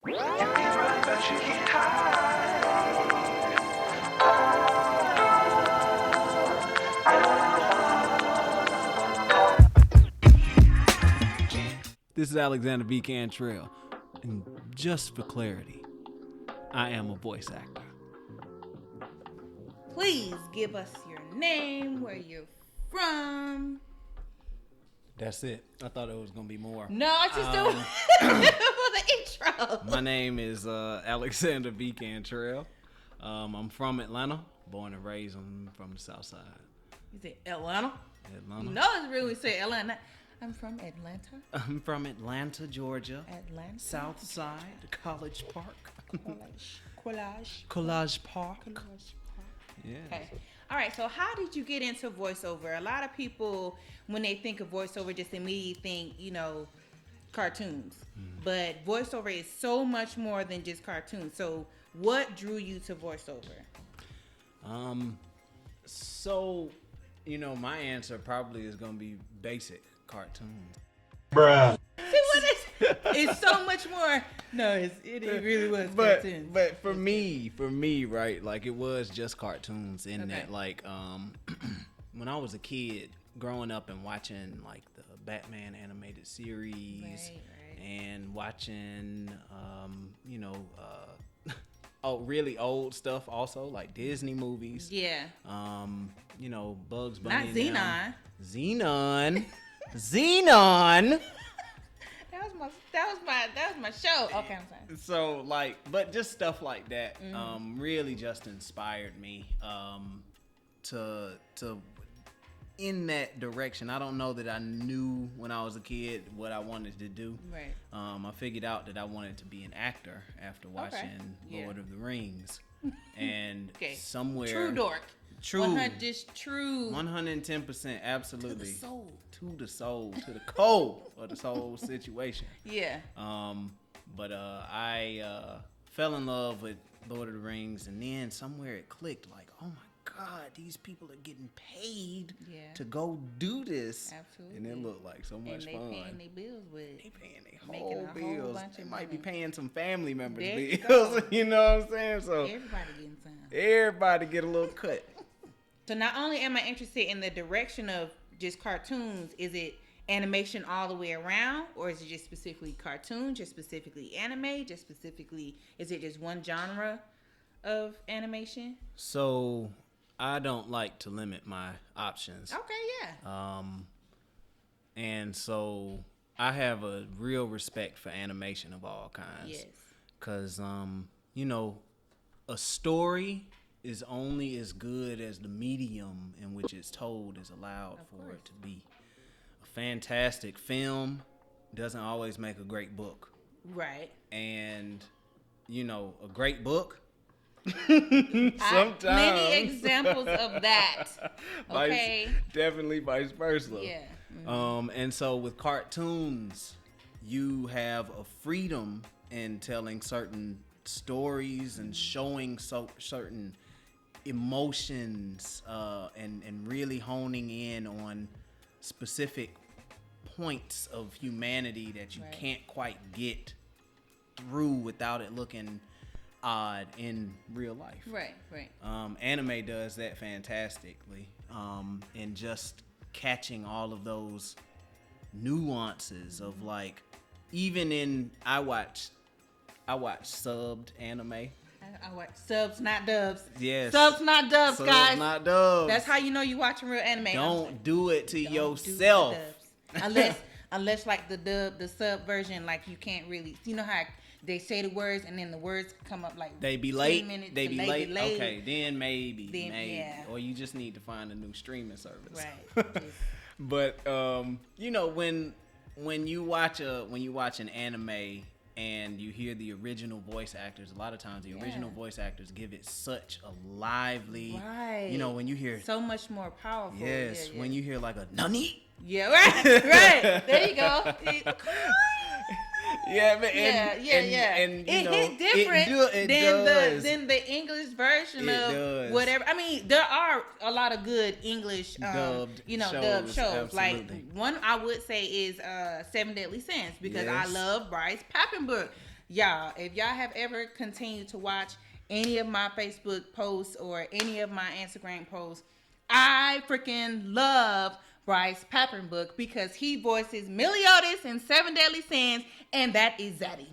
You be right, but you can't hide. This is Alexander V. Cantrell, and just for clarity, I am a voice actor. Please give us your name, where you're from. That's it. I thought it was gonna be more. No, I just do for the intro. My name is Alexander V. Cantrell. I'm from Atlanta, born and raised. I'm from the South Side. You say Atlanta? Atlanta. No, it's really say Atlanta. I'm from Atlanta. I'm from Atlanta, Georgia. Atlanta. South Side, College Park. Collage. Collage Park. Yeah. Okay. All right. So, how did you get into voiceover? A lot of people, when they think of voiceover, just immediately think, cartoons. Mm-hmm. But voiceover is so much more than just cartoons. So, what drew you to voiceover? So, my answer probably is gonna be basic cartoons. Bruh. See what is? It's so much more. No, it really was cartoons. But for me, right, like it was just cartoons in that, like, when I was a kid, growing up and watching like the Batman animated series, right. And watching, really old stuff also, like Disney movies. Yeah. Bugs Bunny. Not Xenon. Xenon. That was my show. Okay, I'm sorry. So but just stuff like that, really just inspired me to in that direction. I don't know that I knew when I was a kid what I wanted to do. Right. I figured out that I wanted to be an actor after watching Lord of the Rings, and somewhere true dork. True. 110%, absolutely. To the soul, to the core of the whole situation. Yeah. But I fell in love with Lord of the Rings, and then somewhere it clicked. Like, oh my God, these people are getting paid to go do this. Absolutely. And it looked like so much fun. And they paying their bills with it. They paying their whole bills. They might be money. paying some family members' There bills. You know what I'm saying? So everybody getting some. Everybody get a little cut. So not only am I interested in the direction of just cartoons, is it animation all the way around, or is it just specifically cartoon, just specifically anime, just specifically, is it just one genre of animation? So I don't like to limit my options. Okay, yeah. And so I have a real respect for animation of all kinds. Yes. Because, a story is only as good as the medium in which it's told is allowed for it to be. A fantastic film doesn't always make a great book. Right. And, a great book sometimes. Many examples of that. Okay. Definitely vice versa. Yeah. Mm-hmm. And so with cartoons, you have a freedom in telling certain stories and showing certain emotions and really honing in on specific points of humanity that you can't quite get through without it looking odd in real life. Right. Anime does that fantastically, and just catching all of those nuances of like, even in I watch subbed anime. I watch subs, not dubs. Yes. Subs, not dubs, Subs, guys. not dubs. That's how you know you watching real anime. Don't do it to yourself. Unless like the sub version, like you can't really, how they say the words and then the words come up like they be late. They be late. Okay, then maybe. Yeah. Or you just need to find a new streaming service. Right. But when you watch an anime and you hear the original voice actors, a lot of times the original voice actors give it such a lively, when you hear so much more powerful. Yes, when you hear like a nani. Yeah, right. There you go. Yeah, man. And it hit different than the English version of whatever. I mean, there are a lot of good English dubbed shows. Absolutely. Like one I would say is Seven Deadly Sins, because I love Bryce Papenbrook. Y'all, if y'all have ever continued to watch any of my Facebook posts or any of my Instagram posts, I freaking love Bryce Papenbrook because he voices Meliodas in Seven Deadly Sins, and that is Zaddy.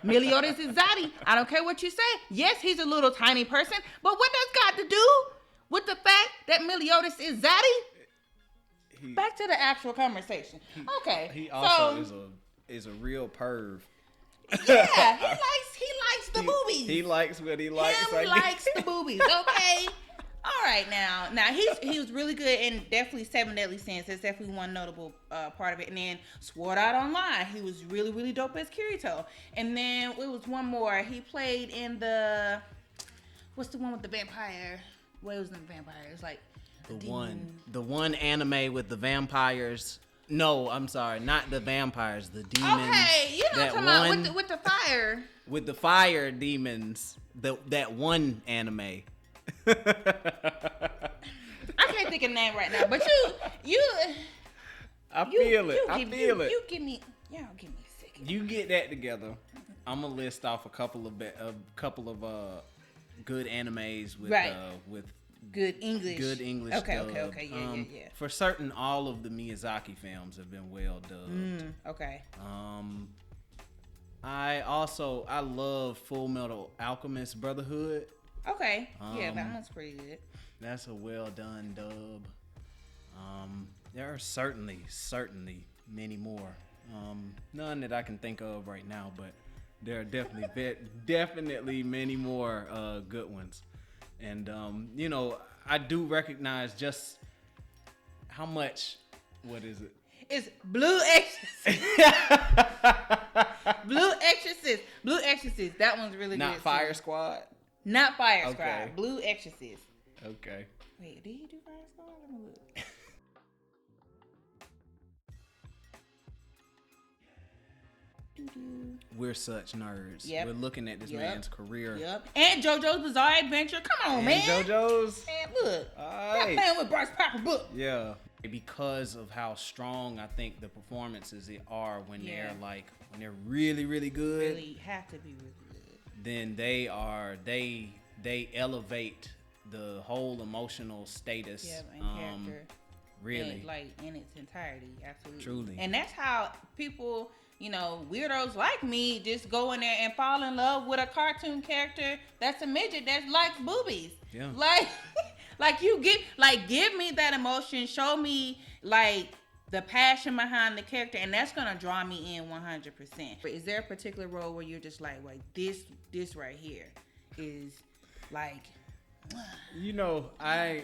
Meliodas is Zaddy. I don't care what you say. Yes, he's a little tiny person, but what that's got to do with the fact that Meliodas is Zaddy? Back to the actual conversation. Okay. He also is a real perv. Yeah, he likes the boobies. He likes what he likes. He likes the boobies. Okay. All right, now he was really good in definitely Seven Deadly Sins. That's definitely one notable part of it. And then Sword Art Online, he was really, really dope as Kirito. And then it was one more. He played in what's the one with the vampire? Well, it was in the vampire. It's like the one anime with the vampires. No, I'm sorry, not the vampires, the demons. Okay, you know what I'm talking about with the fire. With the fire demons, that one anime. I can't think of the name right now, but you I feel it. You give me a second. You get that together. I'm gonna list off a couple of good animes with good English. Okay, dub. okay, yeah. For certain, all of the Miyazaki films have been well dubbed. Okay. I love Full Metal Alchemist Brotherhood. Okay. Yeah, that one's pretty good. That's a well done dub. There are certainly many more. None that I can think of right now, but there are definitely many more good ones. And I do recognize just how much. What is it? It's Blue Exorcist. Blue Exorcist. That one's really good. Not Fire Squad. Not Fire Squad. Okay. Blue Exorcist. Okay. Wait, did he do Fire Squad? Let me look. We're such nerds. Yep. We're looking at this man's career. Yep. And JoJo's Bizarre Adventure. Come on, man. JoJo's. Man, look. All That man with Bryce Papenbrook. Yeah. Because of how strong I think the performances are when they're really, really good. Really have to be really good. Then they elevate the whole emotional status. Yeah, and character. Really. In its entirety. Absolutely. Truly. And that's how people, weirdos like me just go in there and fall in love with a cartoon character that's a midget that likes boobies. Yeah. Give me that emotion. Show me the passion behind the character, and that's gonna draw me in 100%. Is there a particular role where you're just like this right here is like? I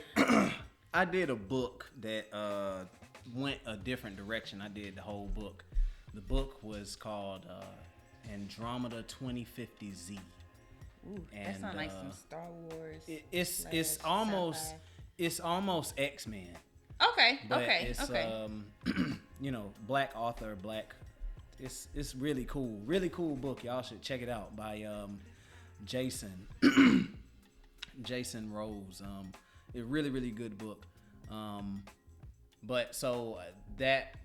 did a book that went a different direction. I did the whole book. The book was called Andromeda 2050Z. Ooh, that sounds like some Star Wars. It's almost X-Men. Okay. But it's black author, it's really cool book. Y'all should check it out by Jason Rose. A really good book. But so that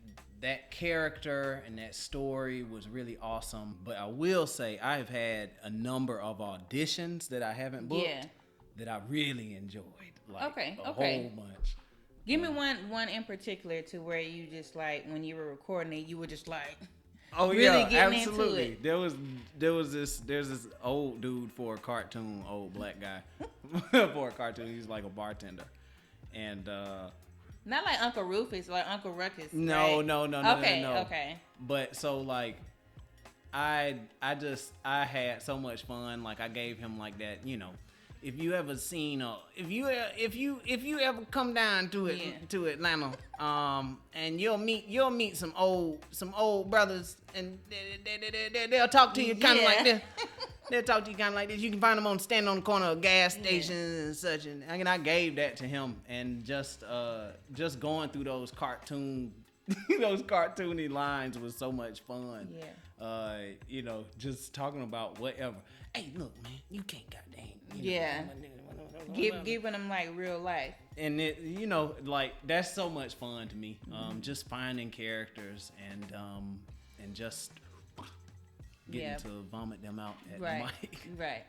character and that story was really awesome. But I will say I've had a number of auditions that I haven't booked that I really enjoyed. A whole bunch. Give me one in particular to where you just when you were recording it, you were just getting absolutely. Into it. There's this old dude for a cartoon, old black guy for a cartoon. He's like a bartender, and not like Uncle Rufus, like Uncle Ruckus. No, right? no. Okay. But so I had so much fun. I gave him that, If you ever seen if you ever come down to Atlanta, and you'll meet some old brothers, and they'll talk to you kind of like this. They'll talk to you kind of like this. You can find them standing on the corner of gas stations and such. And I gave that to him, and just going through those cartoony lines was so much fun. Yeah. Just talking about whatever. Hey, look, man, you can't goddamn. Giving them real life. And it, that's so much fun to me. Just finding characters and just getting to vomit them out at the mic. Right.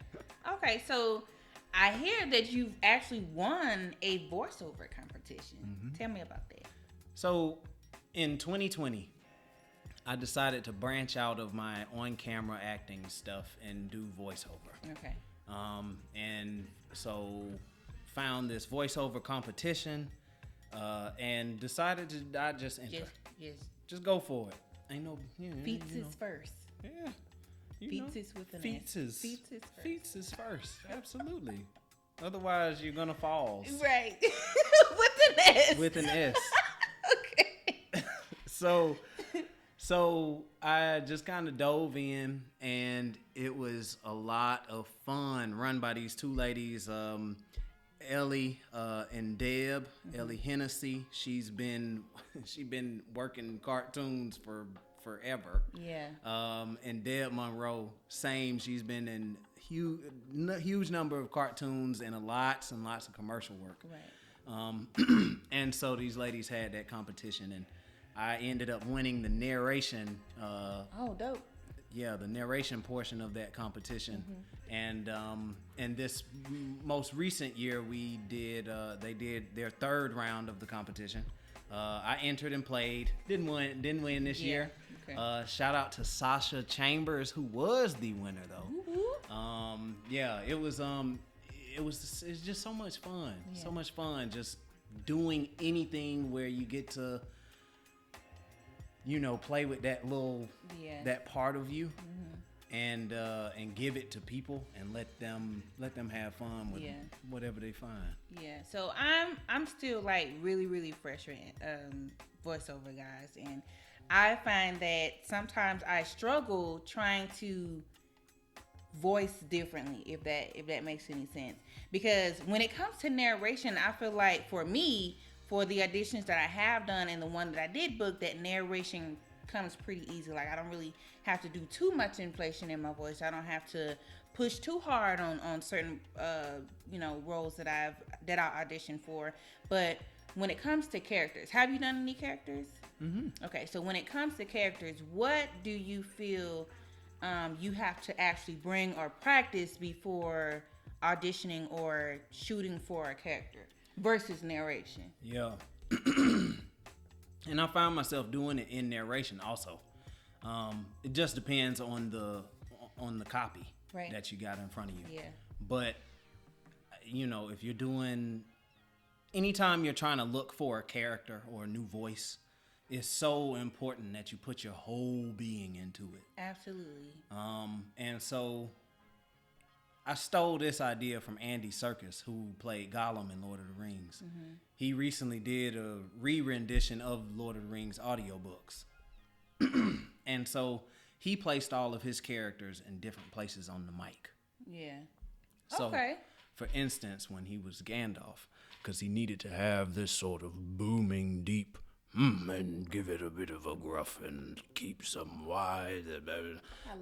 Okay, so I hear that you've actually won a voiceover competition. Tell me about that. So in 2020, I decided to branch out of my on-camera acting stuff and do voiceover. Okay. And so found this voiceover competition and decided to not just enter. Just go for it. Ain't no Feats is first. Yeah. Feats is with an Feats S. is Feats is first. Absolutely. Otherwise, you're gonna fall. Right. With an S. With an S. Okay. So I just kind of dove in, and it was a lot of fun. Run by these two ladies, Ellie and Deb. Ellie Hennessy. She's been working cartoons for forever. Yeah. And Deb Monroe, same. She's been in huge number of cartoons and lots and lots of commercial work. Right. And so these ladies had that competition, and I ended up winning the narration. Oh, dope. Yeah, the narration portion of that competition. And this most recent year, we did. They did their third round of the competition. I entered and played. Didn't win this year. Okay. Shout out to Sasha Chambers, who was the winner though. Yeah, it was just so much fun. Yeah. So much fun just doing anything where you get to play with that little that part of you and give it to people and let them have fun with whatever they find. Yeah. So I'm still like really fresh with voiceover, guys, and I find that sometimes I struggle trying to voice differently, if that makes any sense. Because when it comes to narration, I feel like for me, for the auditions that I have done and the one that I did book, that narration comes pretty easy. Like I don't really have to do too much inflation in my voice. I don't have to push too hard on certain roles that I auditioned for. But when it comes to characters, have you done any characters? Okay, so when it comes to characters, what do you feel you have to actually bring or practice before auditioning or shooting for a character versus narration? Yeah. And I found myself doing it in narration also. It just depends on the copy that you got in front of you. Yeah. But if you're doing, anytime you're trying to look for a character or a new voice, it's so important that you put your whole being into it. Absolutely. And so I stole this idea from Andy Serkis, who played Gollum in Lord of the Rings. He recently did a re-rendition of Lord of the Rings audiobooks. And so he placed all of his characters in different places on the mic. Yeah. So, okay. For instance, when he was Gandalf, because he needed to have this sort of booming, deep, and give it a bit of a gruff and keep some wide,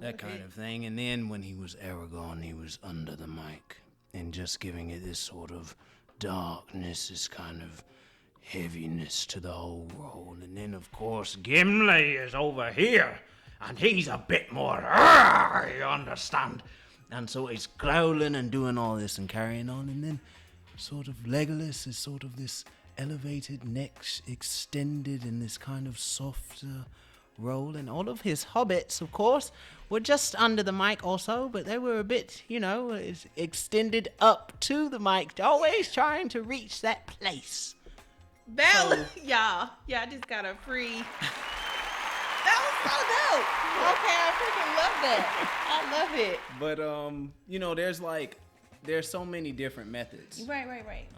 that kind of thing. And then when he was Aragorn, he was under the mic and just giving it this sort of darkness, this kind of heaviness to the whole role. And then, of course, Gimli is over here, and he's a bit more, you understand? And so he's growling and doing all this and carrying on. And then sort of Legolas is sort of this elevated neck extended in this kind of softer role, and all of his hobbits, of course, were just under the mic also, but they were a bit, extended up to the mic, always trying to reach that place. Y'all just got a free. That was so dope. Okay, I freaking love that. I love it. But there's so many different methods. Right.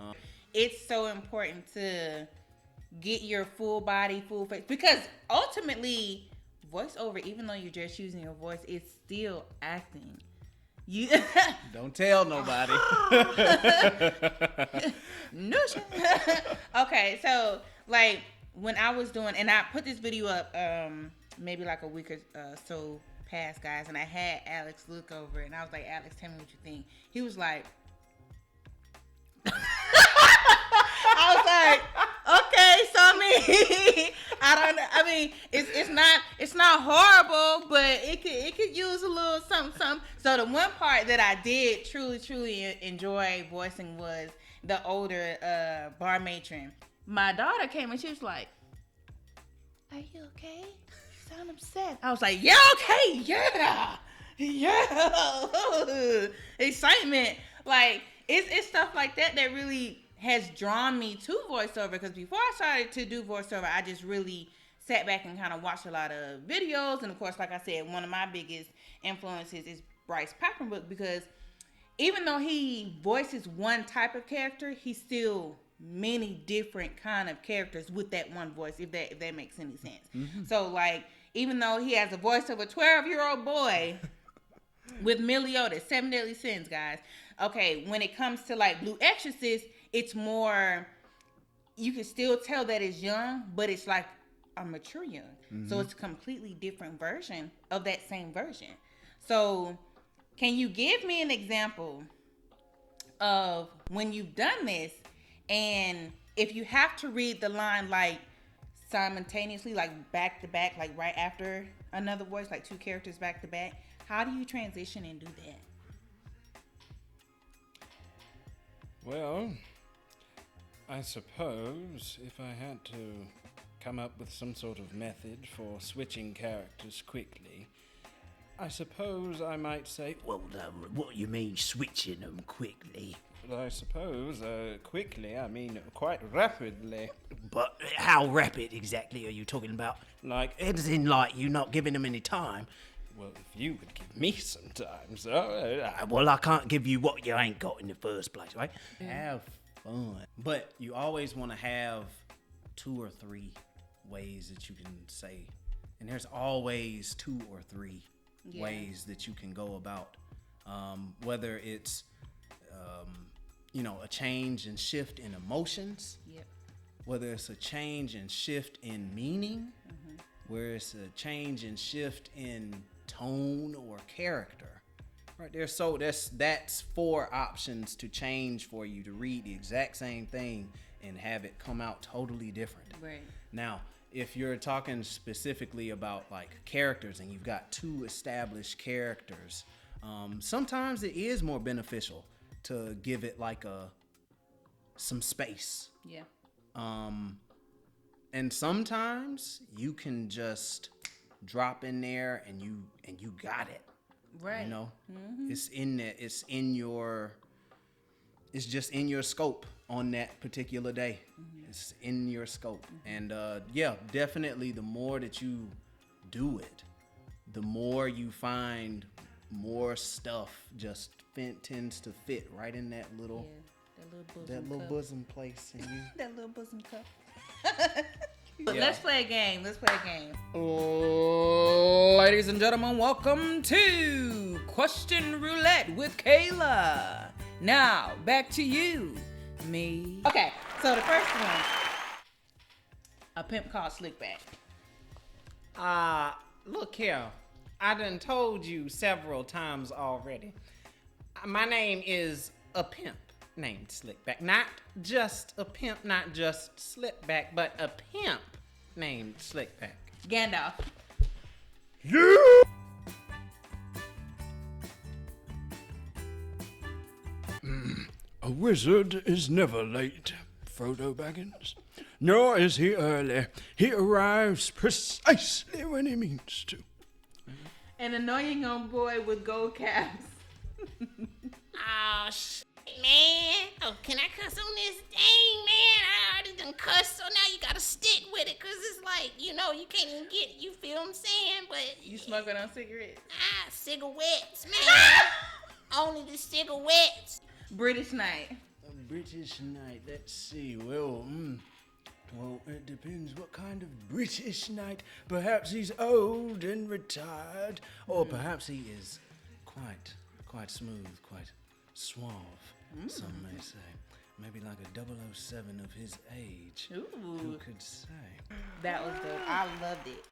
It's so important to get your full body, full face, because ultimately, voiceover, even though you're just using your voice, it's still acting. You don't tell nobody. No. Okay, so like when I was doing, and I put this video up, maybe like a week or so past, guys, and I had Alex look over, and I was like, Alex, tell me what you think. He was like. I was like, okay, so I'm mean, I don't know. I mean, it's not horrible, but it could use a little something. So the one part that I did truly enjoy voicing was the older bar matron. My daughter came and she was like, "Are you okay? You sound upset." I was like, "Yeah, okay, yeah, excitement." Like it's stuff like that that really has drawn me to voiceover, because before I started to do voiceover, I just really sat back and kind of watched a lot of videos. And of course, like I said, one of my biggest influences is Bryce Papenbrook, because even though he voices one type of character, he's still many different kind of characters with that one voice, if that makes any sense. Mm-hmm. So like, even though he has a voice of a 12-year-old boy with Meliodas, 7 Deadly Sins, guys. Okay, when it comes to like Blue Exorcist, it's more, you can still tell that it's young, but it's like a mature young. Mm-hmm. So it's a completely different version of that same version. So can you give me an example of when you've done this, and if you have to read the line like simultaneously, like back to back, like right after another voice, like two characters back to back, how do you transition and do that? Well, I suppose if I had to come up with some sort of method for switching characters quickly, I suppose I might say, Well, what you mean switching them quickly? I suppose quickly, I mean quite rapidly. But how rapid exactly are you talking about? Like, As in, like, you not giving them any time? well, if you would give me some time, so... Well, I can't give you what you ain't got in the first place, right? Have fun. But you always want to have 2 or 3 ways that you can say. And there's always 2 or 3 ways that you can go about. Whether it's, a change and shift in emotions. Yep. Whether it's a change and shift in meaning. Mm-hmm. Where it's a change and shift in tone or character. Right there. So that's 4 options to change for you to read the exact same thing and have it come out totally different. Right. Now, if you're talking specifically about like characters and you've got 2 established characters, sometimes it is more beneficial to give it like some space. Yeah. And sometimes you can just drop in there and you got it. Right. You know, it's in there. It's just in your scope on that particular day. Mm-hmm. It's in your scope. Mm-hmm. And definitely the more that you do it, the more you find more stuff just tends to fit right in that little, bosom place in you. That little bosom cup. Let's play a game. Ladies and gentlemen, welcome to Question Roulette with Kayla. Now, back to you, me. Okay, so the first one, a pimp called Slickback. Look here. I done told you several times already. My name is a pimp named Slickback. Not just a pimp, not just Slickback, but a pimp named Slickback. Gandalf. Yeah! A wizard is never late, Frodo Baggins. Nor is he early. He arrives precisely when he means to. An annoying old boy with gold caps. Oh, shit, man. Oh, can I cuss on this? Dang, man. I already done cussed, so now you gotta stick with it, because it's like, you can't even get, you feel what I'm saying? But you smoking on cigarettes? Cigarettes, man. Only the cigarettes. British Knight. British Knight, let's see. Well, it depends what kind of British Knight. Perhaps he's old and retired, or perhaps he is quite smooth, quite suave, some may say. Maybe like a 007 of his age. Ooh. Who could say? That was dope. I loved it.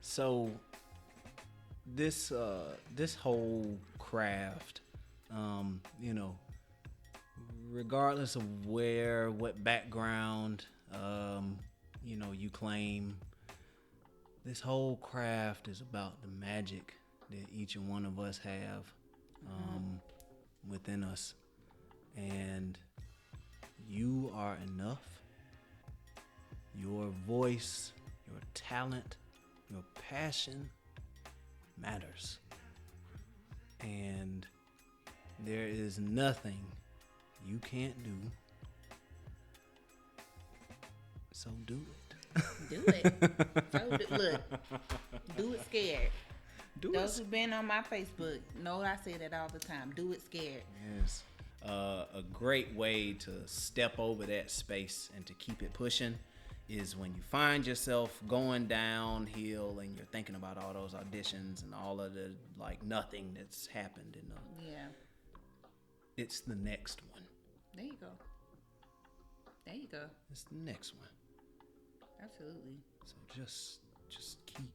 So this regardless of what background, you claim, this whole craft is about the magic that each and one of us have within us. And you are enough. Your voice, your talent, your passion matters. And there is nothing you can't do. So do it. Do it. Look, do it scared. Those who've been on my Facebook know I say that all the time. Do it scared. Yes. A great way to step over that space and to keep it pushing is when you find yourself going downhill and you're thinking about all those auditions and all of the nothing that's happened in the it's the next one. There you go. It's the next one. Absolutely. So just keep.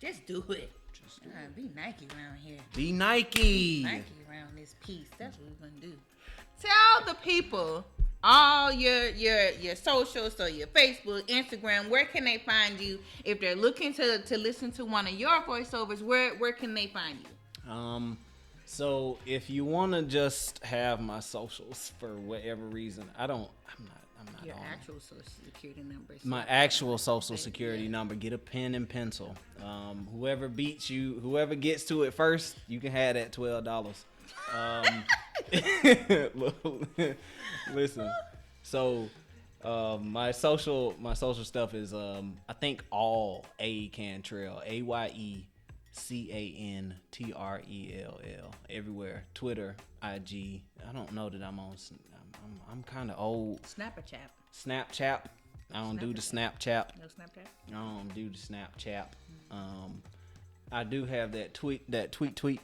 Just do it. Just do Be Nike around here. Be Nike. Nike around this piece. That's what we're gonna do. Tell the people all your socials, so your Facebook, Instagram. Where can they find you if they're looking to listen to one of your voiceovers? Where can they find you? So if you want to just have my socials for whatever reason, I'm not Your on actual social security number. my actual social security number. Get a pen and pencil. Whoever gets to it first, you can have that $12. Listen. So my social stuff is I think all A Cantrell, AYECANTRELL, everywhere. Twitter, IG. I don't know that I'm on. I'm kind of old. Snapchat. I don't do the Snapchat. No Snapchat. I don't do the Snapchat. I do have that tweet. The Twitter.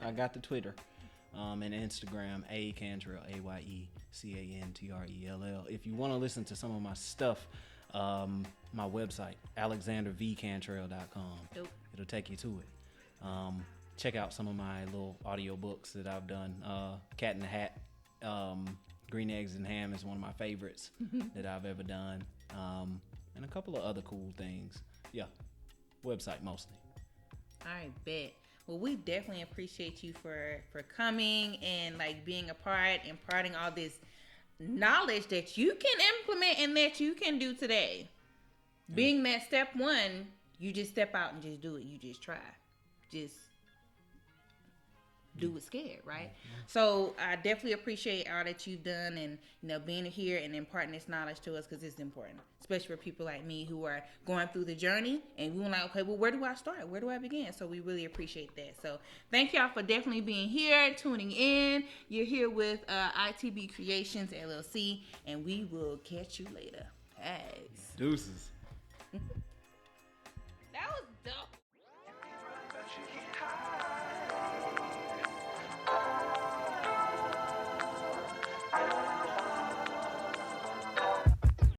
I got the Twitter. And Instagram, A Cantrell, AYECANTRELL. If you want to listen to some of my stuff, my website, alexandervcantrell.com. Dope. It'll take you to it. Check out some of my little audio books that I've done. Cat in the Hat, Green Eggs and Ham is one of my favorites that I've ever done. And a couple of other cool things. Yeah, website mostly. I bet. Well, we definitely appreciate you for coming and being a part, imparting all this knowledge that you can implement and that you can do today. Being that step one, you just step out and just do it. You just try. Just do it scared, right? So I definitely appreciate all that you've done and being here and imparting this knowledge to us, because it's important, especially for people like me who are going through the journey and we're like, okay, well, where do I start? Where do I begin? So we really appreciate that. So thank y'all for definitely being here, tuning in. You're here with ITB Creations LLC, and we will catch you later. Peace. Deuces.